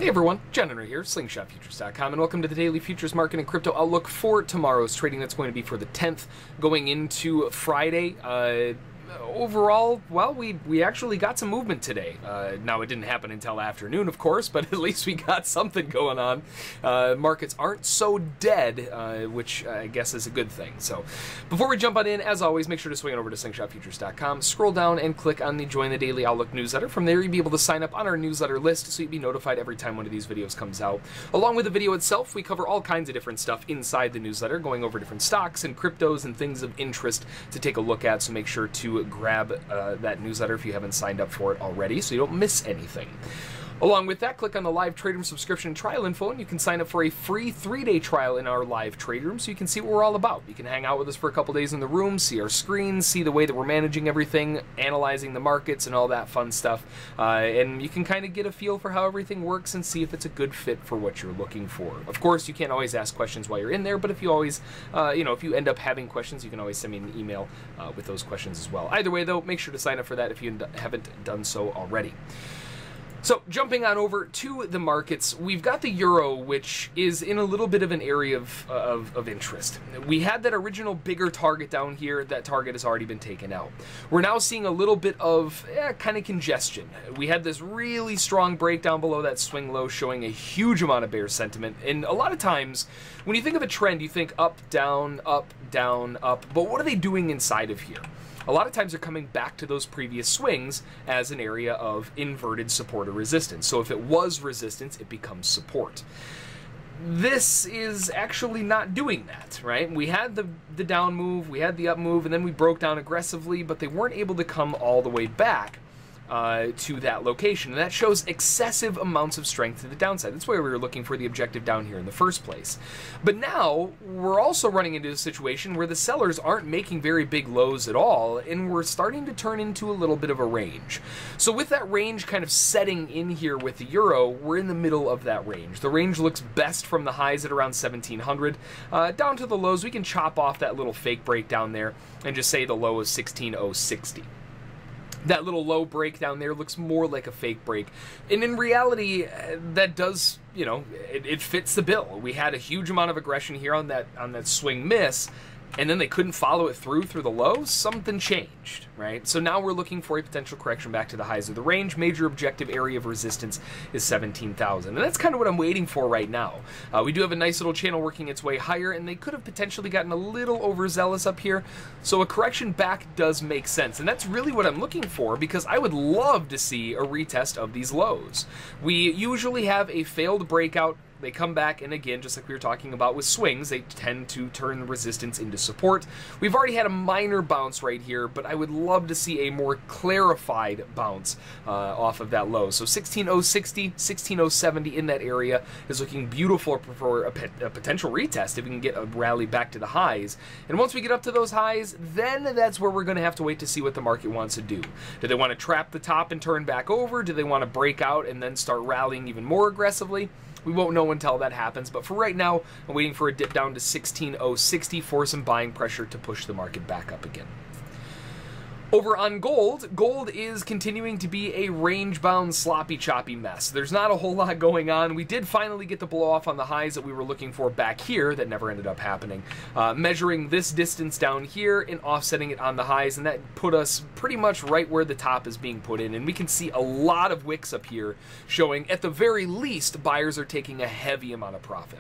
Hey everyone, John Henry here, slingshotfutures.com, and welcome to the daily futures market and crypto outlook for tomorrow's trading. That's going to be for the 10th, going into Friday. Overall, well, we actually got some movement today. Now, it didn't happen until afternoon, of course, but at least we got something going on. Markets aren't so dead, which I guess is a good thing. So, before we jump on in, as always, make sure to swing on over to slingshotfutures.com, scroll down and click on the Join the Daily Outlook newsletter. From there, you'll be able to sign up on our newsletter list so you'll be notified every time one of these videos comes out. Along with the video itself, we cover all kinds of different stuff inside the newsletter, going over different stocks and cryptos and things of interest to take a look at, so make sure to grab that newsletter if you haven't signed up for it already so you don't miss anything. Along with that, click on the live trade room subscription trial info and you can sign up for a free 3-day trial in our live trade room so you can see what we're all about. You can hang out with us for a couple days in the room, see our screens, see the way that we're managing everything, analyzing the markets and all that fun stuff, and you can kind of get a feel for how everything works and see if it's a good fit for what you're looking for. Of course, you can't always ask questions while you're in there, but if you always, if you end up having questions, you can always send me an email with those questions as well. Either way, though, make sure to sign up for that if you haven't done so already. So, jumping on over to the markets, we've got the euro, which is in a little bit of an area of interest. We had that original bigger target down here. That target has already been taken out. We're now seeing a little bit of kind of congestion. We had this really strong breakdown below that swing low showing a huge amount of bear sentiment. And a lot of times, when you think of a trend, you think up, down, up, down, up. But what are they doing inside of here? A lot of times they're coming back to those previous swings as an area of inverted support or resistance. So if it was resistance, it becomes support. This is actually not doing that, right? We had the down move, we had the up move, and then we broke down aggressively, but they weren't able to come all the way back to that location, and that shows excessive amounts of strength to the downside. That's why we were looking for the objective down here in the first place. But now we're also running into a situation where the sellers aren't making very big lows at all, and we're starting to turn into a little bit of a range. So with that range kind of setting in here with the euro, we're in the middle of that range. The range looks best from the highs at around 1700 down to the lows. We can chop off that little fake break down there and just say the low is 16060. That little low break down there looks more like a fake break. And in reality, that does, it fits the bill. We had a huge amount of aggression here on that swing miss, and then they couldn't follow it through the lows. Something changed, right? So now we're looking for a potential correction back to the highs of the range. Major objective area of resistance is 17,000. And that's kind of what I'm waiting for right now. We do have a nice little channel working its way higher, and they could have potentially gotten a little overzealous up here. So a correction back does make sense. And that's really what I'm looking for, because I would love to see a retest of these lows. We usually have a failed breakout. They come back, and again, just like we were talking about with swings, they tend to turn the resistance into support. We've already had a minor bounce right here, but I would love to see a more clarified bounce off of that low. So 16060, 16070 in that area is looking beautiful for a potential retest if we can get a rally back to the highs. And once we get up to those highs, then that's where we're going to have to wait to see what the market wants to do. Do they want to trap the top and turn back over? Do they want to break out and then start rallying even more aggressively? We won't know until that happens, but for right now, I'm waiting for a dip down to 16060 for some buying pressure to push the market back up again. Over on gold, gold is continuing to be a range-bound, sloppy, choppy mess. There's not a whole lot going on. We did finally get the blow-off on the highs that we were looking for back here that never ended up happening. Measuring this distance down here and offsetting it on the highs, and that put us pretty much right where the top is being put in. And we can see a lot of wicks up here showing, at the very least, buyers are taking a heavy amount of profit.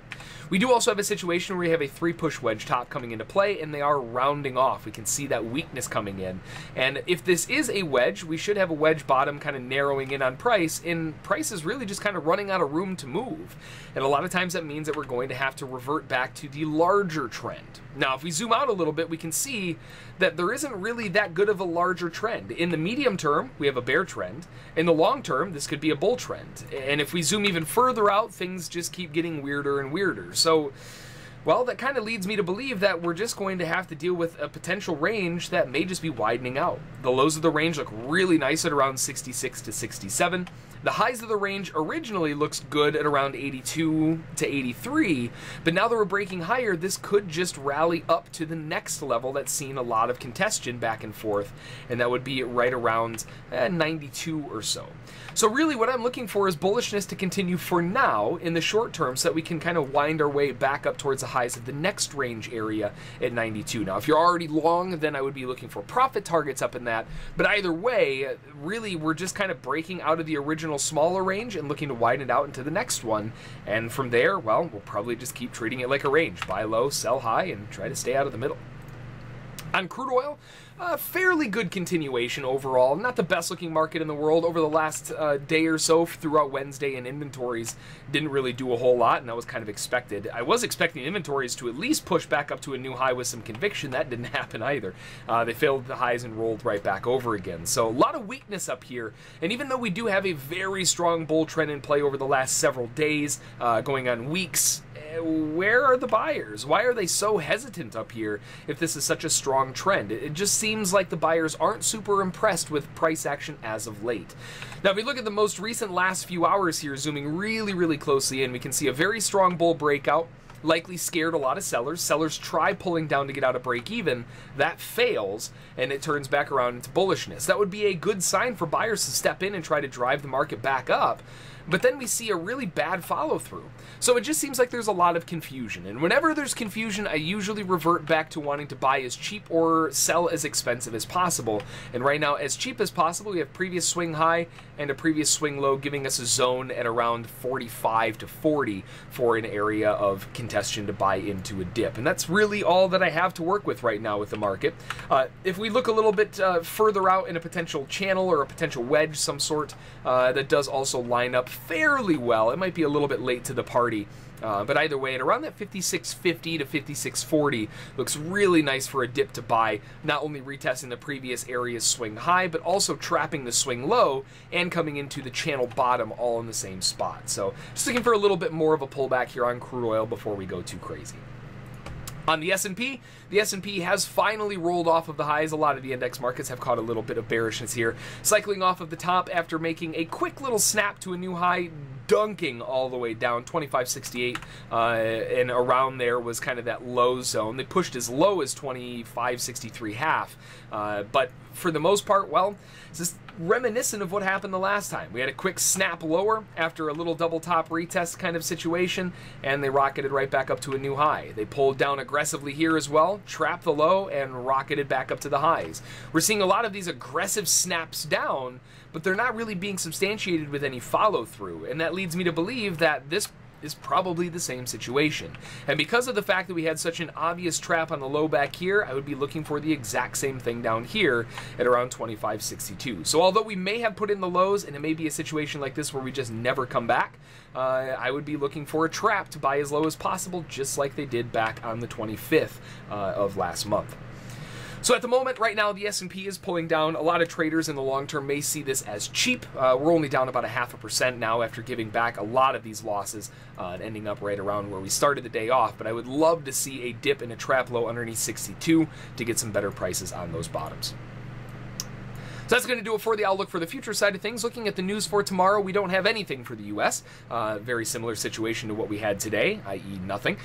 We do also have a situation where we have a 3-push wedge top coming into play, and they are rounding off. We can see that weakness coming in. And if this is a wedge, we should have a wedge bottom kind of narrowing in on price, and price is really just kind of running out of room to move. And a lot of times that means that we're going to have to revert back to the larger trend. Now, if we zoom out a little bit, we can see that there isn't really that good of a larger trend. In the medium term, we have a bear trend. In the long term, this could be a bull trend. And if we zoom even further out, things just keep getting weirder and weirder. So, well, that kind of leads me to believe that we're just going to have to deal with a potential range that may just be widening out. The lows of the range look really nice at around 66 to 67. The highs of the range originally looks good at around 82 to 83, but now that we're breaking higher, this could just rally up to the next level that's seen a lot of congestion back and forth, and that would be right around 92 or so. So really what I'm looking for is bullishness to continue for now in the short term so that we can kind of wind our way back up towards the highs of the next range area at 92. Now, if you're already long, then I would be looking for profit targets up in that. But either way, really, we're just kind of breaking out of the original smaller range and looking to widen it out into the next one. And from there, well, we'll probably just keep treating it like a range. Buy low, sell high, and try to stay out of the middle. On crude oil, fairly good continuation overall. Not the best looking market in the world over the last day or so throughout Wednesday, and inventories didn't really do a whole lot, and that was kind of expected. I was expecting inventories to at least push back up to a new high with some conviction. That didn't happen either. They failed the highs and rolled right back over again. So a lot of weakness up here, and even though we do have a very strong bull trend in play over the last several days, going on weeks, where are the buyers? Why are they so hesitant up here if this is such a strong trend? It just seems like the buyers aren't super impressed with price action as of late. Now, if we look at the most recent last few hours here, zooming really closely in, we can see a very strong bull breakout. Likely scared a lot of sellers. Sellers try pulling down to get out of break even. That fails, and it turns back around into bullishness. That would be a good sign for buyers to step in and try to drive the market back up. But then we see a really bad follow-through. So it just seems like there's a lot of confusion. And whenever there's confusion, I usually revert back to wanting to buy as cheap or sell as expensive as possible. And right now, as cheap as possible, we have previous swing high and a previous swing low, giving us a zone at around 45 to 40 for an area of contention to buy into a dip. And that's really all that I have to work with right now with the market. If we look a little bit further out in a potential channel or a potential wedge, some sort, that does also line up fairly well. It might be a little bit late to the party, but either way, at around that 56.50 to 56.40 looks really nice for a dip to buy, not only retesting the previous area's swing high, but also trapping the swing low and coming into the channel bottom all in the same spot. So just looking for a little bit more of a pullback here on crude oil before we go too crazy. On the S&P has finally rolled off of the highs. A lot of the index markets have caught a little bit of bearishness here, cycling off of the top after making a quick little snap to a new high, dunking all the way down, 25.68, and around there was kind of that low zone. They pushed as low as 25.63.5, but for the most part, well, it's just reminiscent of what happened the last time. We had a quick snap lower after a little double top retest kind of situation, and they rocketed right back up to a new high. They pulled down aggressively here as well, trapped the low, and rocketed back up to the highs. We're seeing a lot of these aggressive snaps down, but they're not really being substantiated with any follow-through, and that leads me to believe that this is probably the same situation. And because of the fact that we had such an obvious trap on the low back here, I would be looking for the exact same thing down here at around 25.62. So although we may have put in the lows, and it may be a situation like this where we just never come back, I would be looking for a trap to buy as low as possible, just like they did back on the 25th of last month. So at the moment, right now, the S&P is pulling down. A lot of traders in the long term may see this as cheap. We're only down about 0.5% now after giving back a lot of these losses and ending up right around where we started the day off. But I would love to see a dip in a trap low underneath 62 to get some better prices on those bottoms. So that's going to do it for the outlook for the future side of things. Looking at the news for tomorrow, we don't have anything for the U.S. Very similar situation to what we had today, i.e. nothing.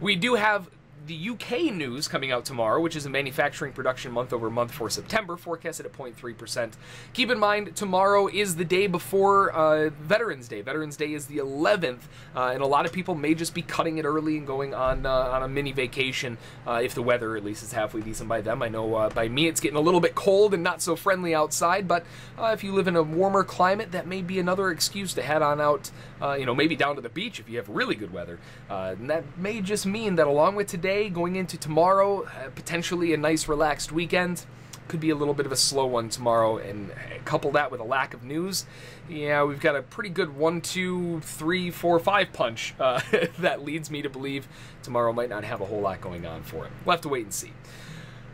We do have the UK news coming out tomorrow, which is a manufacturing production month-over-month for September, forecasted at 0.3%. Keep in mind, tomorrow is the day before Veterans Day. Veterans Day is the 11th, and a lot of people may just be cutting it early and going on a mini vacation, if the weather at least is halfway decent by them. I know by me it's getting a little bit cold and not so friendly outside, but if you live in a warmer climate, that may be another excuse to head on out, maybe down to the beach if you have really good weather. And that may just mean that along with today, going into tomorrow, potentially a nice relaxed weekend. Could be a little bit of a slow one tomorrow, and couple that with a lack of news. Yeah, we've got a pretty good 1, 2, 3, 4, 5 punch that leads me to believe tomorrow might not have a whole lot going on for it. We'll have to wait and see.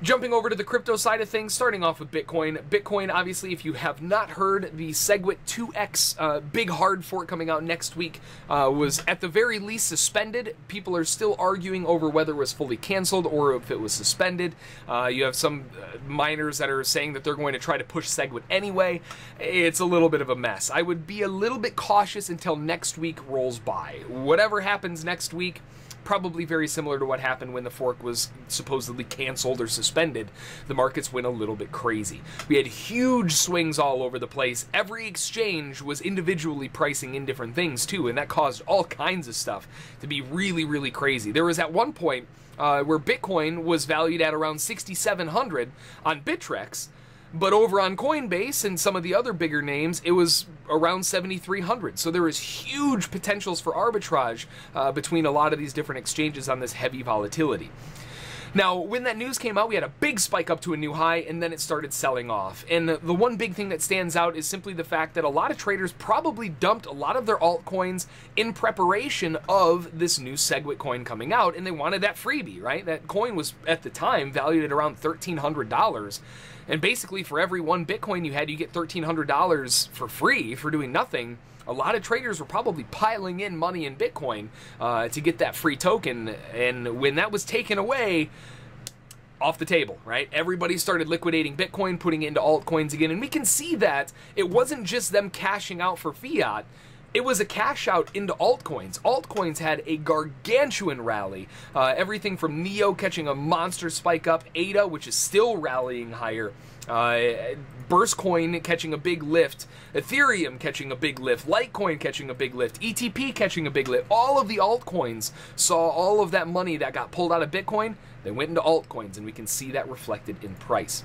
Jumping over to the crypto side of things, starting off with Bitcoin. Bitcoin, obviously, if you have not heard, the SegWit 2X big hard fork coming out next week was at the very least suspended. People are still arguing over whether it was fully canceled or if it was suspended. You have some miners that are saying that they're going to try to push SegWit anyway. It's a little bit of a mess. I would be a little bit cautious until next week rolls by. Whatever happens next week, probably very similar to what happened when the fork was supposedly canceled or suspended. The markets went a little bit crazy. We had huge swings all over the place. Every exchange was individually pricing in different things too, and that caused all kinds of stuff to be really, really crazy. There was at one point where Bitcoin was valued at around 6,700 on Bittrex, but over on Coinbase and some of the other bigger names, it was around 7,300. So there was huge potentials for arbitrage between a lot of these different exchanges on this heavy volatility. Now, when that news came out, we had a big spike up to a new high, and then it started selling off. And the one big thing that stands out is simply the fact that a lot of traders probably dumped a lot of their altcoins in preparation of this new SegWit coin coming out, and they wanted that freebie, right? That coin was, at the time, valued at around $1,300. And basically, for every one Bitcoin you had, you get $1,300 for free for doing nothing. A lot of traders were probably piling in money in Bitcoin to get that free token, and when that was taken away, off the table, right? Everybody started liquidating Bitcoin, putting it into altcoins again, and we can see that it wasn't just them cashing out for fiat. It was a cash out into altcoins. Altcoins had a gargantuan rally. Everything from Neo catching a monster spike up, ADA, which is still rallying higher, Burstcoin catching a big lift, Ethereum catching a big lift, Litecoin catching a big lift, ETP catching a big lift. All of the altcoins saw all of that money that got pulled out of Bitcoin. They went into altcoins, and we can see that reflected in price.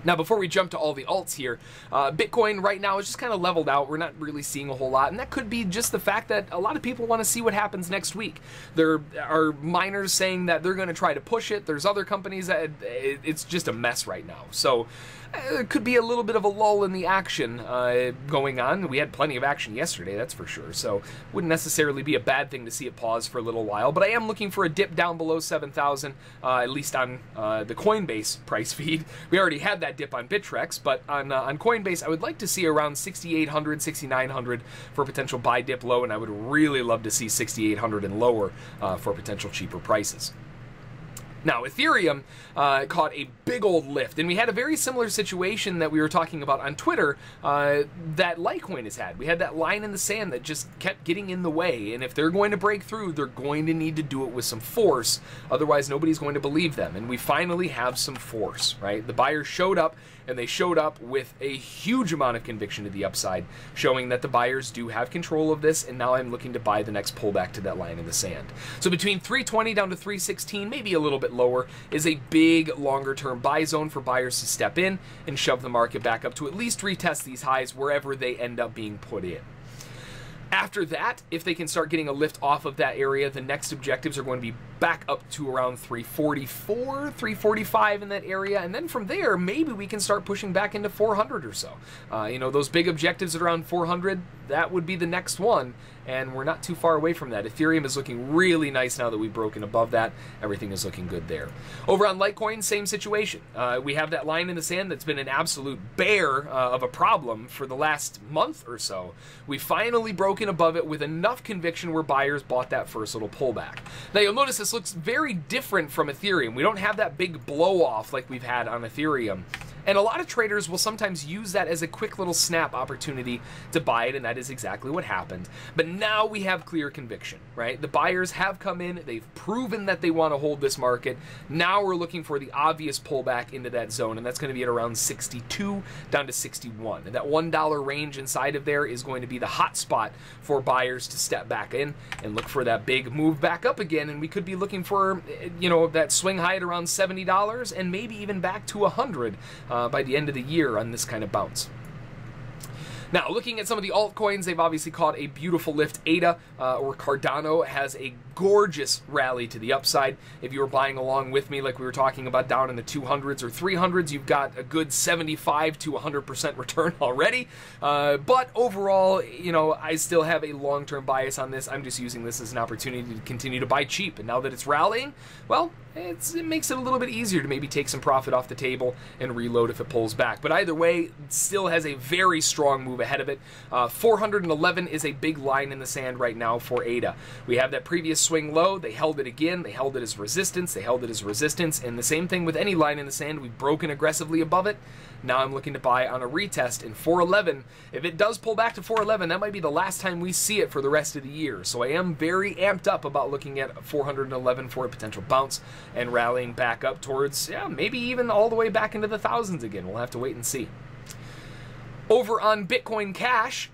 Now, before we jump to all the alts here, Bitcoin right now is just kind of leveled out. We're not really seeing a whole lot, and that could be just the fact that a lot of people want to see what happens next week. There are miners saying that they're going to try to push it. There's other companies that it's just a mess right now. So it could be a little bit of a lull in the action going on. We had plenty of action yesterday, that's for sure. So wouldn't necessarily be a bad thing to see it pause for a little while. But I am looking for a dip down below 7,000, at least on the Coinbase price feed. We already had that dip on Bittrex, but on Coinbase, I would like to see around 6,800, 6,900 for a potential buy dip low, and I would really love to see 6,800 and lower for potential cheaper prices. Now, Ethereum caught a big old lift, and we had a very similar situation that we were talking about on Twitter that Litecoin has had. We had that line in the sand that just kept getting in the way, and if they're going to break through, they're going to need to do it with some force. Otherwise, nobody's going to believe them, and we finally have some force, right? The buyers showed up, and they showed up with a huge amount of conviction to the upside, showing that the buyers do have control of this, and now I'm looking to buy the next pullback to that line in the sand. So between 320 down to 316, maybe a little bit lower, is a big longer-term buy zone for buyers to step in and shove the market back up to at least retest these highs wherever they end up being put in. After that, if they can start getting a lift off of that area, the next objectives are going to be back up to around 344, 345 in that area, and then from there, maybe we can start pushing back into 400 or so. You know, those big objectives at around 400, that would be the next one, and we're not too far away from that. Ethereum is looking really nice now that we've broken above that. Everything is looking good there. Over on Litecoin, same situation. We have that line in the sand that's been an absolute bear of a problem for the last month or so. We finally broken above it with enough conviction where buyers bought that first little pullback. Now you'll notice this looks very different from Ethereum. We don't have that big blow off like we've had on Ethereum. And a lot of traders will sometimes use that as a quick little snap opportunity to buy it, and that is exactly what happened. But now we have clear conviction, right? The buyers have come in, they've proven that they want to hold this market. Now we're looking for the obvious pullback into that zone, and that's going to be at around 62 down to 61. And that $1 range inside of there is going to be the hot spot for buyers to step back in and look for that big move back up again. And we could be looking for, you know, that swing high at around $70 and maybe even back to 100 by the end of the year on this kind of bounce. Now, looking at some of the altcoins, they've obviously caught a beautiful lift. ADA, or Cardano, has a gorgeous rally to the upside. If you were buying along with me, like we were talking about down in the 200s or 300s, you've got a good 75 to 100% return already. But overall, you know, I still have a long-term bias on this. I'm just using this as an opportunity to continue to buy cheap. And now that it's rallying, well, it makes it a little bit easier to maybe take some profit off the table and reload if it pulls back. But either way, it still has a very strong move ahead of it. 411 is a big line in the sand right now for ADA. We have that previous previous swing low, they held it again, they held it as resistance, they held it as resistance, and the same thing with any line in the sand, we've broken aggressively above it. Now I'm looking to buy on a retest in 411. If it does pull back to 411, that might be the last time we see it for the rest of the year. So I am very amped up about looking at 411 for a potential bounce and rallying back up towards, yeah, maybe even all the way back into the thousands again. We'll have to wait and see. Over on Bitcoin Cash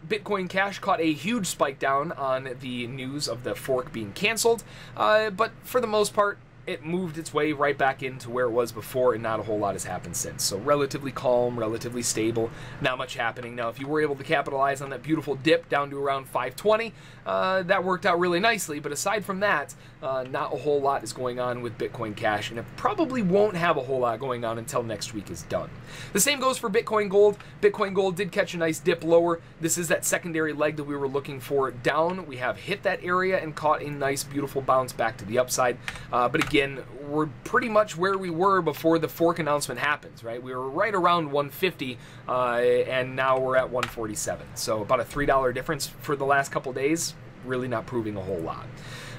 caught a huge spike down on the news of the fork being canceled, but for the most part, it moved its way right back into where it was before, and not a whole lot has happened since. So relatively calm, relatively stable, not much happening. Now, if you were able to capitalize on that beautiful dip down to around 520, that worked out really nicely. But aside from that, not a whole lot is going on with Bitcoin Cash, and it probably won't have a whole lot going on until next week is done. The same goes for Bitcoin Gold. Bitcoin Gold did catch a nice dip lower. This is that secondary leg that we were looking for down. We have hit that area and caught a nice, beautiful bounce back to the upside. But again, we're pretty much where we were before the fork announcement happens, right? We were right around 150, and now we're at 147. So about a $3 difference for the last couple days, really not proving a whole lot.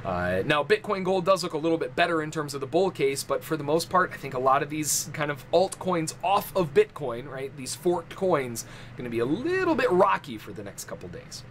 Now, Bitcoin Gold does look a little bit better in terms of the bull case, but for the most part, I think a lot of these kind of altcoins off of Bitcoin, right, these forked coins, are going to be a little bit rocky for the next couple days.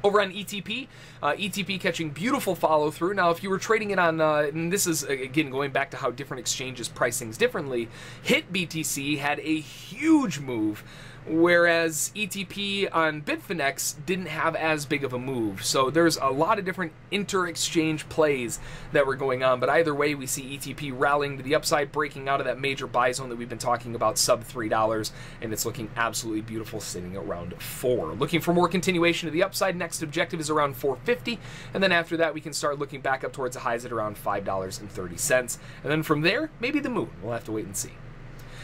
Over on ETP, ETP catching beautiful follow through. Now, if you were trading it on, and this is, again, going back to how different exchanges price things differently, HitBTC had a huge move, whereas ETP on Bitfinex didn't have as big of a move. So there's a lot of different inter-exchange plays that were going on, but either way, we see ETP rallying to the upside, breaking out of that major buy zone that we've been talking about, sub $3, and it's looking absolutely beautiful, sitting around 4. Looking for more continuation to the upside. Next objective is around 450, and then after that, we can start looking back up towards the highs at around $5.30, and then from there, maybe the moon. We'll have to wait and see.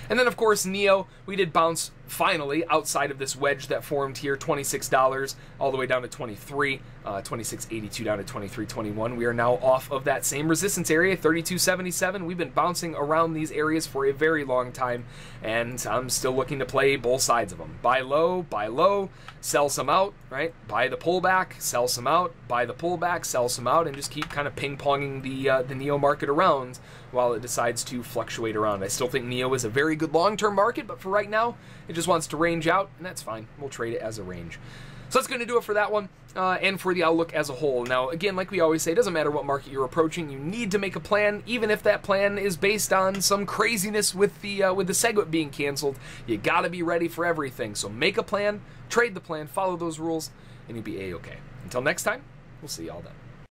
And then, of course, NEO, we did bounce finally outside of this wedge that formed here, $26 all the way down to 23, 26.82 down to 23.21. We are now off of that same resistance area, 32.77. We've been bouncing around these areas for a very long time, and I'm still looking to play both sides of them. Buy low, sell some out, right? Buy the pullback, sell some out, buy the pullback, sell some out, and just keep kind of ping-ponging the NEO market around while it decides to fluctuate around. I still think NEO is a very good long-term market, but for right now, it just wants to range out, and that's fine. We'll trade it as a range. So that's going to do it for that one, and for the outlook as a whole. Now, again, like we always say, it doesn't matter what market you're approaching. You need to make a plan, even if that plan is based on some craziness with the SegWit being canceled. You got to be ready for everything. So make a plan, trade the plan, follow those rules, and you'll be A-okay. Until next time, we'll see y'all then.